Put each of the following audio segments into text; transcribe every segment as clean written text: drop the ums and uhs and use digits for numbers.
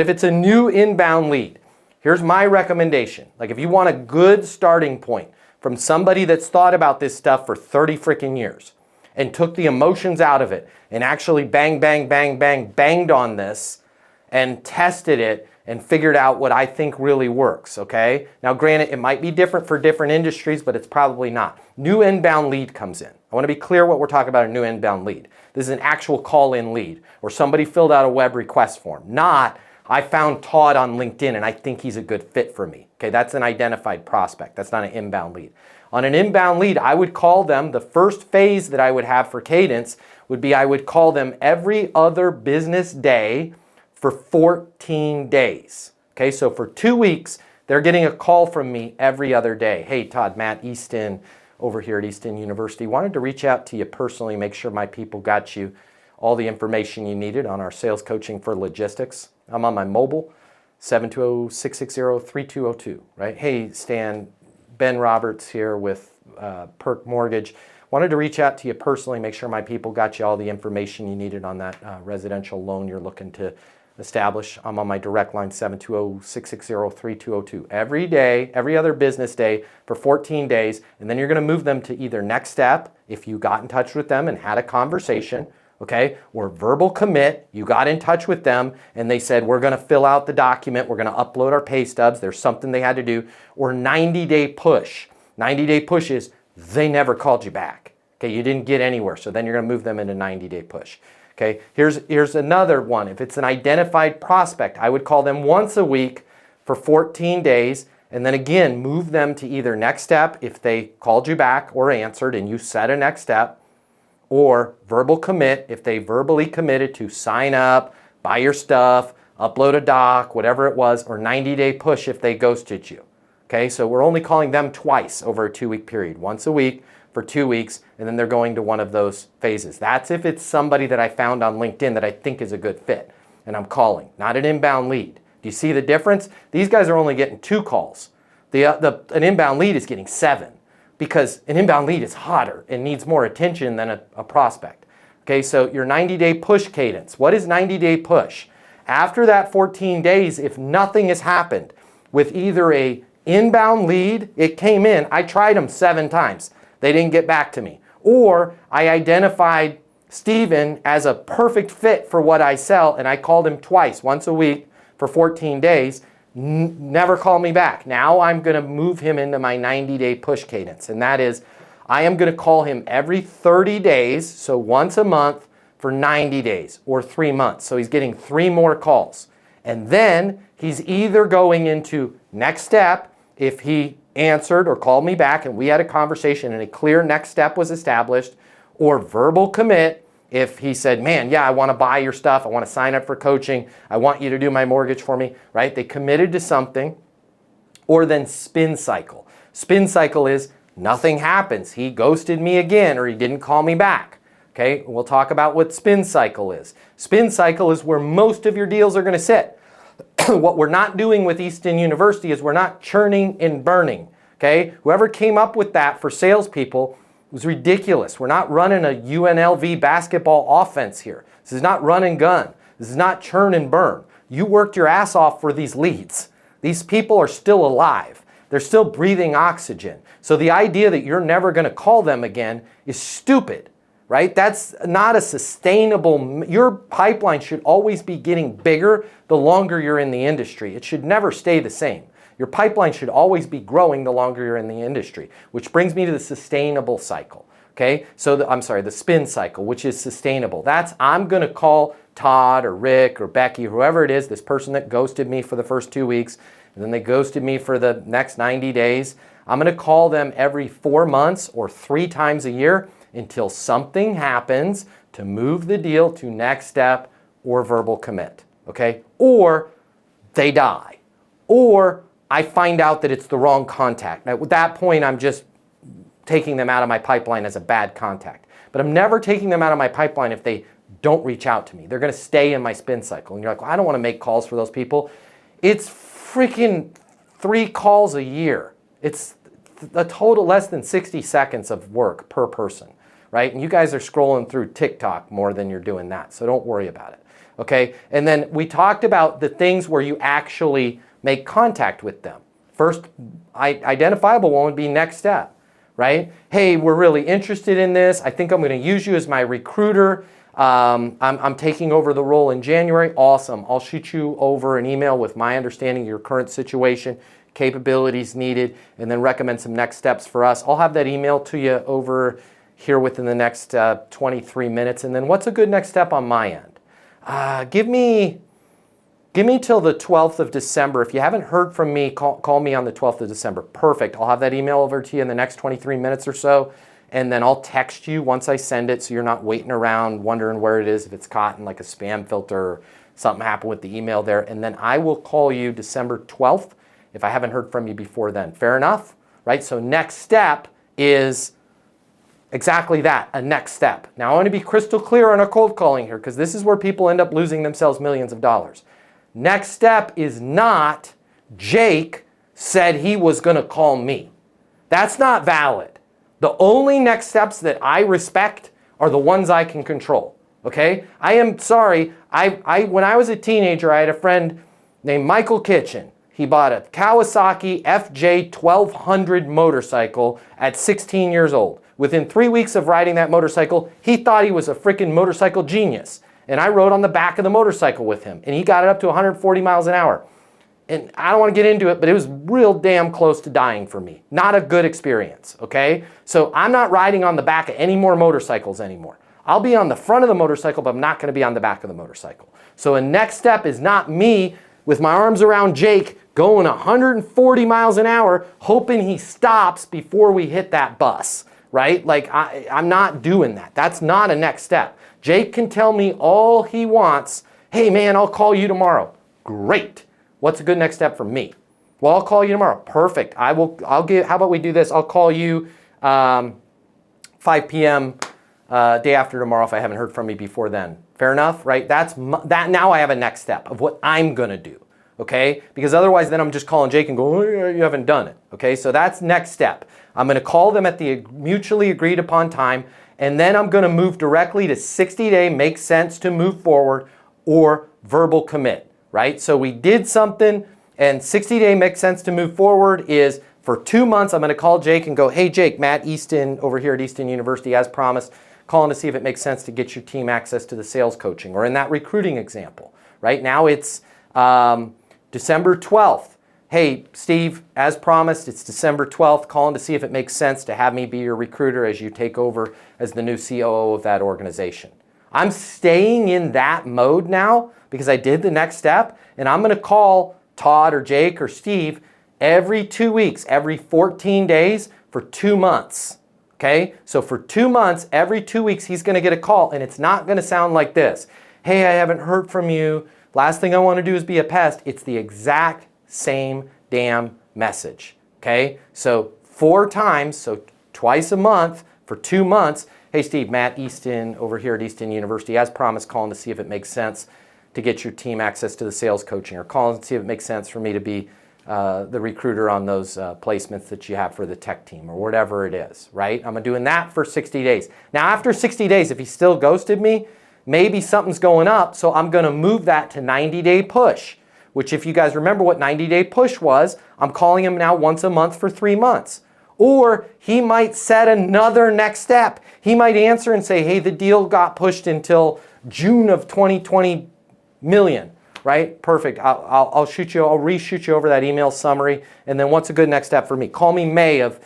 If it's a new inbound lead, here's my recommendation. Like if you want a good starting point from somebody that's thought about this stuff for 30 freaking years and took the emotions out of it and actually banged on this and tested it and figured out what I think really works, okay? Now granted, it might be different for different industries, but it's probably not. New inbound lead comes in. I want to be clear what we're talking about, a new inbound lead. This is an actual call-in lead where somebody filled out a web request form, not I found Todd on LinkedIn and I think he's a good fit for me. Okay, that's an identified prospect. That's not an inbound lead. On an inbound lead, I would call them, the first phase that I would have for cadence would be I would call them every other business day for 14 days. Okay, so for 2 weeks, they're getting a call from me every other day. Hey, Todd, Matt Easton over here at Easton University. Wanted to reach out to you personally, make sure my people got you all the information you needed on our sales coaching for logistics. I'm on my mobile, 720-660-3202, right? Hey, Stan, Ben Roberts here with Perk Mortgage. Wanted to reach out to you personally, make sure my people got you all the information you needed on that residential loan you're looking to establish. I'm on my direct line, 720-660-3202. Every day, every other business day for 14 days, and then you're gonna move them to either next step, if you got in touch with them and had a conversation, okay, or verbal commit, you got in touch with them and they said, we're gonna fill out the document, we're gonna upload our pay stubs, there's something they had to do, or 90-day push. 90-day push is they never called you back. Okay, you didn't get anywhere, so then you're gonna move them into 90-day push. Okay, here's another one. If it's an identified prospect, I would call them once a week for 14 days, and then again, move them to either next step if they called you back or answered and you set a next step, or verbal commit if they verbally committed to sign up, buy your stuff, upload a doc, whatever it was, or 90-day push if they ghosted you. Okay, so we're only calling them twice over a 2-week period, once a week for 2 weeks, and then they're going to one of those phases. That's if it's somebody that I found on LinkedIn that I think is a good fit, and I'm calling, not an inbound lead. Do you see the difference? These guys are only getting 2 calls. An inbound lead is getting 7 because an inbound lead is hotter and needs more attention than a prospect. Okay, so your 90-day push cadence. What is 90-day push? After that 14 days, if nothing has happened with either a inbound lead, it came in, I tried them 7 times. They didn't get back to me. Or I identified Steven as a perfect fit for what I sell and I called him twice, once a week for 14 days, never called me back. Now I'm gonna move him into my 90-day push cadence. And that is, I am gonna call him every 30 days, so once a month for 90 days or 3 months. So he's getting 3 more calls. And then he's either going into next step if he answered or called me back and we had a conversation and a clear next step was established, or verbal commit if he said, man, yeah, I want to buy your stuff, I want to sign up for coaching, I want you to do my mortgage for me, right? They committed to something. Or then spin cycle. Spin cycle is nothing happens. He ghosted me again or he didn't call me back. Okay, we'll talk about what spin cycle is. Spin cycle is where most of your deals are going to sit. What we're not doing with Easton University is we're not churning and burning, okay? Whoever came up with that for salespeople was ridiculous. We're not running a UNLV basketball offense here. This is not run and gun. This is not churn and burn. You worked your ass off for these leads. These people are still alive. They're still breathing oxygen. So the idea that you're never going to call them again is stupid. Right? That's not a sustainable, your pipeline should always be getting bigger the longer you're in the industry. It should never stay the same. Your pipeline should always be growing the longer you're in the industry, which brings me to the sustainable cycle. Okay? So the spin cycle, which is sustainable. That's, I'm going to call Todd or Rick or Becky, whoever it is, this person that ghosted me for the first 2 weeks, and then they ghosted me for the next 90 days. I'm going to call them every 4 months or 3 times a year until something happens to move the deal to next step or verbal commit, okay? Or they die, or I find out that it's the wrong contact. Now, at that point, I'm just taking them out of my pipeline as a bad contact. But I'm never taking them out of my pipeline if they don't reach out to me. They're gonna stay in my spin cycle. And you're like, well, I don't wanna make calls for those people. It's freaking 3 calls a year. It's a total less than 60 seconds of work per person. Right? And you guys are scrolling through TikTok more than you're doing that, so don't worry about it. Okay, and then we talked about the things where you actually make contact with them. First, identifiable one would be next step, right? Hey, we're really interested in this. I think I'm going to use you as my recruiter. I'm taking over the role in January. Awesome. I'll shoot you over an email with my understanding of your current situation, capabilities needed, and then recommend some next steps for us. I'll have that email to you over here within the next 23 minutes. And then what's a good next step on my end? Give me till the 12th of December. If you haven't heard from me, call me on the 12th of December. Perfect. I'll have that email over to you in the next 23 minutes or so. And then I'll text you once I send it so you're not waiting around wondering where it is, if it's caught in like a spam filter or something happened with the email there. And then I will call you December 12th if I haven't heard from you before then. Fair enough? Right? So next step is exactly that, a next step. Now I want to be crystal clear on our cold calling here because this is where people end up losing themselves millions of dollars. Next step is not Jake said he was going to call me. That's not valid. The only next steps that I respect are the ones I can control. Okay? I am sorry. When I was a teenager, I had a friend named Michael Kitchen. He bought a Kawasaki FJ 1200 motorcycle at 16 years old. Within 3 weeks of riding that motorcycle, he thought he was a freaking motorcycle genius. And I rode on the back of the motorcycle with him. And he got it up to 140 miles an hour. And I don't want to get into it, but it was real damn close to dying for me. Not a good experience, okay? So I'm not riding on the back of any more motorcycles anymore. I'll be on the front of the motorcycle, but I'm not going to be on the back of the motorcycle. So a next step is not me with my arms around Jake going 140 miles an hour, hoping he stops before we hit that bus, right? Like I'm not doing that. That's not a next step. Jake can tell me all he wants. Hey man, I'll call you tomorrow. Great. What's a good next step for me? Well, I'll call you tomorrow. Perfect. How about we do this? I'll call you 5 p.m. Day after tomorrow if I haven't heard from you before then. Fair enough, right? That now I have a next step of what I'm going to do, okay? Because otherwise then I'm just calling Jake and going, oh, you haven't done it, okay? So that's next step. I'm going to call them at the mutually agreed upon time, and then I'm going to move directly to 60-day makes sense to move forward or verbal commit. Right? So we did something, and 60-day makes sense to move forward is for 2 months, I'm going to call Jake and go, hey, Jake, Matt Easton over here at Easton University, as promised, calling to see if it makes sense to get your team access to the sales coaching. Or in that recruiting example, right? Now it's December 12th. Hey, Steve, as promised, it's December 12th, calling to see if it makes sense to have me be your recruiter as you take over as the new COO of that organization. I'm staying in that mode now because I did the next step, and I'm going to call Todd or Jake or Steve every 2 weeks, every 14 days for 2 months. Okay? So for 2 months, every 2 weeks, he's going to get a call, and it's not going to sound like this. Hey, I haven't heard from you. Last thing I want to do is be a pest. It's the exact same damn message. Okay? So 4 times, so twice a month for 2 months. Hey, Steve, Matt Easton over here at Easton University, as promised, calling to see if it makes sense to get your team access to the sales coaching, or calling to see if it makes sense for me to be the recruiter on those placements that you have for the tech team, or whatever it is, right? I'm doing that for 60 days. Now, after 60 days, if he still ghosted me, maybe something's going up, so I'm going to move that to 90-day push, which if you guys remember what 90-day push was, I'm calling him now once a month for 3 months. Or he might set another next step. He might answer and say, hey, the deal got pushed until June of 2020 million, right? Perfect. I'll reshoot you over that email summary. And then what's a good next step for me? Call me May of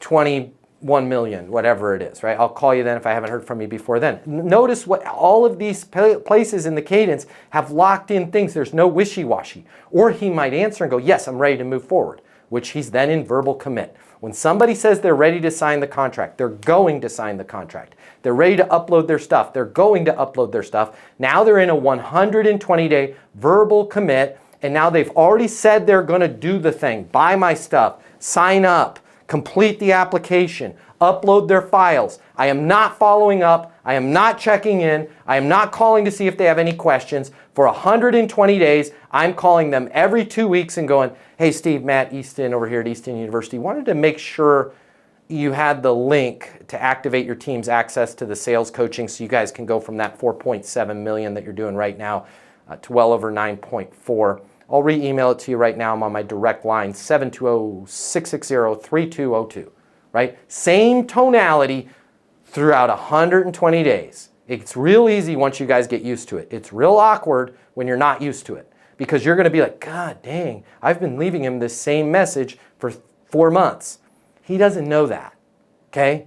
21 million, whatever it is, right? I'll call you then if I haven't heard from you before then. Notice what all of these places in the cadence have locked in things. There's no wishy-washy. Or he might answer and go, yes, I'm ready to move forward, which he's then in verbal commit. When somebody says they're ready to sign the contract, they're going to sign the contract. They're ready to upload their stuff. They're going to upload their stuff. Now they're in a 120-day verbal commit, and now they've already said they're going to do the thing. Buy my stuff, sign up, complete the application, upload their files. I am not following up. I am not checking in. I am not calling to see if they have any questions. For 120 days, I'm calling them every 2 weeks and going, hey, Steve, Matt Easton over here at Easton University, wanted to make sure you had the link to activate your team's access to the sales coaching so you guys can go from that 4.7 million that you're doing right now to well over 9.4. I'll re-email it to you right now. I'm on my direct line, 720-660-3202, right? Same tonality throughout 120 days. It's real easy once you guys get used to it. It's real awkward when you're not used to it because you're going to be like, God dang, I've been leaving him this same message for 4 months. He doesn't know that, okay?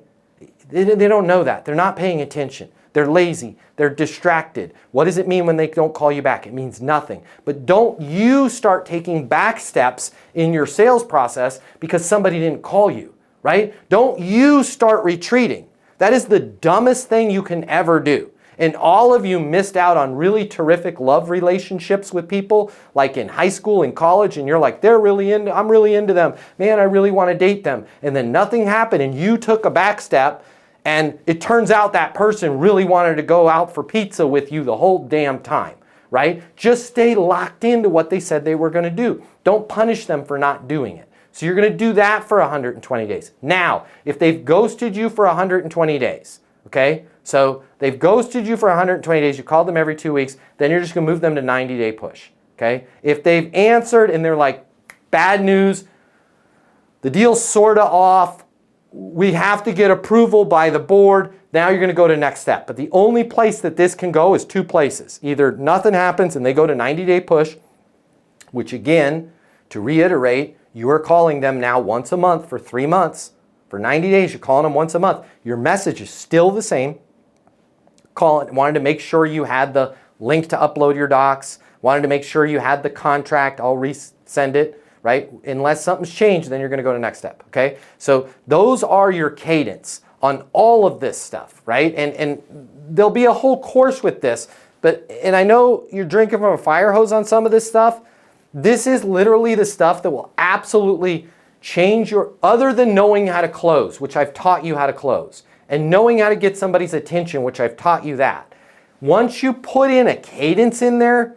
They don't know that. They're not paying attention. They're lazy. They're distracted. What does it mean when they don't call you back? It means nothing. But don't you start taking back steps in your sales process because somebody didn't call you, right? Don't you start retreating. That is the dumbest thing you can ever do. And all of you missed out on really terrific love relationships with people like in high school and college, and you're like, I'm really into them. Man, I really want to date them. And then nothing happened and you took a back step and it turns out that person really wanted to go out for pizza with you the whole damn time, right? Just stay locked into what they said they were going to do. Don't punish them for not doing it. So you're going to do that for 120 days. Now, if they've ghosted you for 120 days, okay? So they've ghosted you for 120 days, you called them every 2 weeks, then you're just going to move them to 90-day push, okay? If they've answered and they're like, bad news, the deal's sort of off, we have to get approval by the board, now you're going to go to next step. But the only place that this can go is 2 places. Either nothing happens and they go to 90-day push, which again, to reiterate, you are calling them now once a month for 3 months. For 90 days, you're calling them once a month. Your message is still the same. Wanted to make sure you had the link to upload your docs. Wanted to make sure you had the contract. I'll resend it, right? Unless something's changed, then you're going to go to next step, okay? So those are your cadence on all of this stuff, right? And there'll be a whole course with this, and I know you're drinking from a fire hose on some of this stuff. This is literally the stuff that will absolutely change other than knowing how to close, which I've taught you how to close, and knowing how to get somebody's attention, which I've taught you that. Once you put in a cadence in there,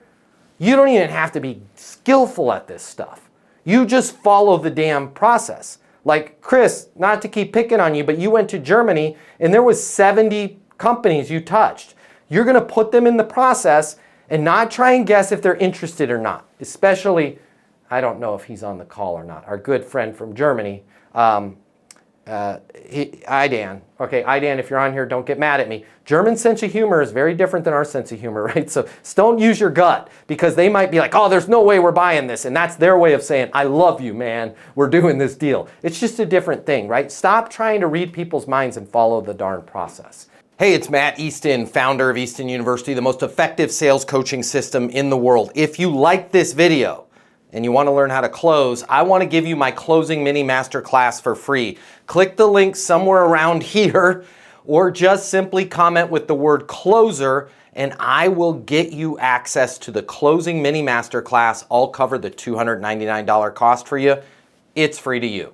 you don't even have to be skillful at this stuff. You just follow the damn process. Like Chris, not to keep picking on you, but you went to Germany and there was 70 companies you touched. You're going to put them in the process and not try and guess if they're interested or not. Especially, I don't know if he's on the call or not, our good friend from Germany, Idan. Okay, Idan, if you're on here, don't get mad at me. German sense of humor is very different than our sense of humor, right? So don't use your gut because they might be like, oh, there's no way we're buying this. And that's their way of saying, I love you, man. We're doing this deal. It's just a different thing, right? Stop trying to read people's minds and follow the darn process. Hey, it's Matt Easton, founder of Easton University, the most effective sales coaching system in the world. If you like this video and you want to learn how to close, I want to give you my closing mini masterclass for free. Click the link somewhere around here or just simply comment with the word closer and I will get you access to the closing mini masterclass. I'll cover the $299 cost for you. It's free to you.